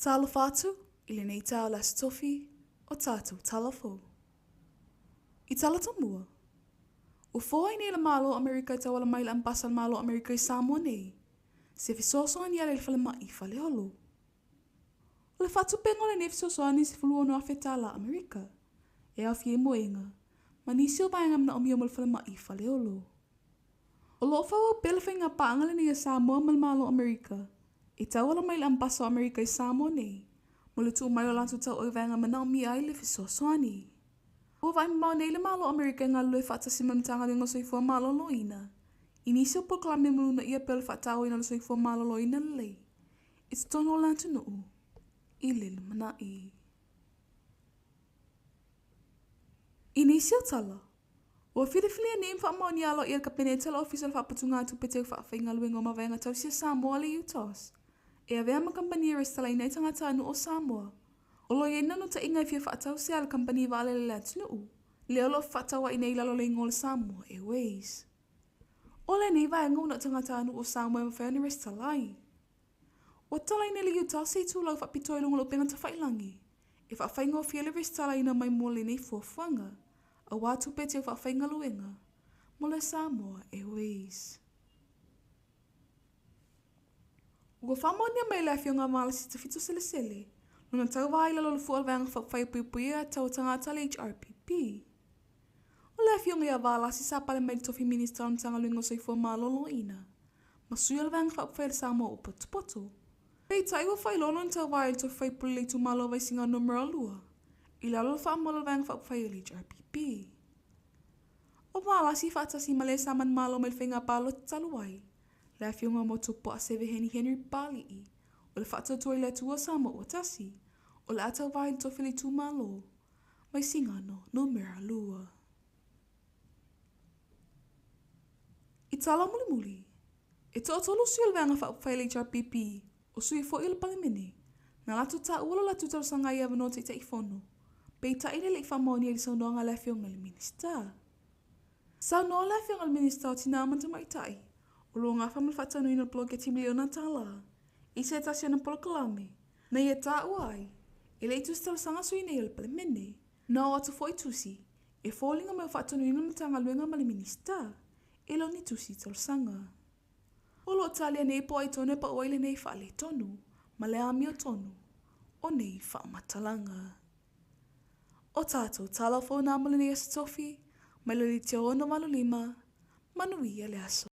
Tala fatu, ili nei tau las tofi, o tatu tala fo. I tala tamua. O foi nei la malo Amerika tau ala mai la ambasal malo Amerika I Samoa nei. Se fisoso an yale fale mai fale holo. O le fatu pengo le nef soso ani se fulu ono afeta la Amerika. E a fie moenga. Ma nisi o baingam na omio mal fale mai fale holo. O lo fa o belfenga paangale ni Samoa mal malo Amerika. I tau ala mai la ambasal Amerika I Samoa nei. Mole tu mai o lantu tau o vanga mana mi ai le fisoso ani. O vai mau nei le malo Amerika ngā lue whata si mamtanga le ngosoi fua malo loina. Inisi o proklame mulu na ia pele whata o ina le soi fua malo loina le. It's tono lantu nuu. I le mana I. Inisi o tala. O whiriwhili a neem wha mau ni alo ia ka pene tala official wha patunga tu pete wha whainga lue ngoma vaenga tau sia Samoa le Utos. E a vea ma kampani resta lai nei tangata anu o Samoa. O lo ye nanu ta inga fia whaatau se ala kampani wale le latu nuu. Le olo whaatawa I nei lalo le ngol Samoa e ways. O le nei vai ngau na tangata anu o Samoa ma whaani resta lai. O talai nei le Utah se tūlau whapito I longolo penga ta whailangi. E whainga o fia le resta lai na mai mole nei fuafuanga. A watu pete o whainga luenga. Mo le Samoa e ways. Ua whamonia mai le fionga malasi ta fito sele sele. Nuna tau vai lalo le fual vanga whai puipuia tau tangata le HRPP. O le fionga ia valasi sa pale mai tofi minister on tanga luengo soifua malolo ina. Ma suia le vanga whai le Samoa o poto. Pei tai ua whai lono tau vai tofi whai pule le tu malo vai singa numero lua. I lalo le wha molo vanga whai le HRPP. O valasi whaatasi ma le saman malo me le whenga palo taluai. Le fionga mo tupo a seve Henry Bali I. O le whaata toi le tua Samoa o tasi. O le atau vai tofi le tu malo. Mai singano numero lua. I tala muli muli. E tōtolu sui le vanga whai le HRPP. O sui fo I le palimene. Na latu ta uolo latu tau sanga I avano te I fono. Pei ta ine le I whamoni e li saunoanga le fionga le minister. Saunoa le fionga le minister o tina amanta mai tai. O lo ngā whamal whatanu ina blog e timiliona Tala. I se tasi ana polokalame. Na ia tā uai. E le itu stala sanga sui nei le palimene. Na o atu foi tusi. E fōlinga me o whatanu ina matanga luenga ma le minister. E lo ni tusi tala sanga. O lo talia nei po ai tonu e pa oile nei whaale tonu. Ma le ami o tonu. O nei whaamatalanga. O tātou tala fo nā mole nei asa tofi. Mai lo li te ono malu lima. Manuia le aso.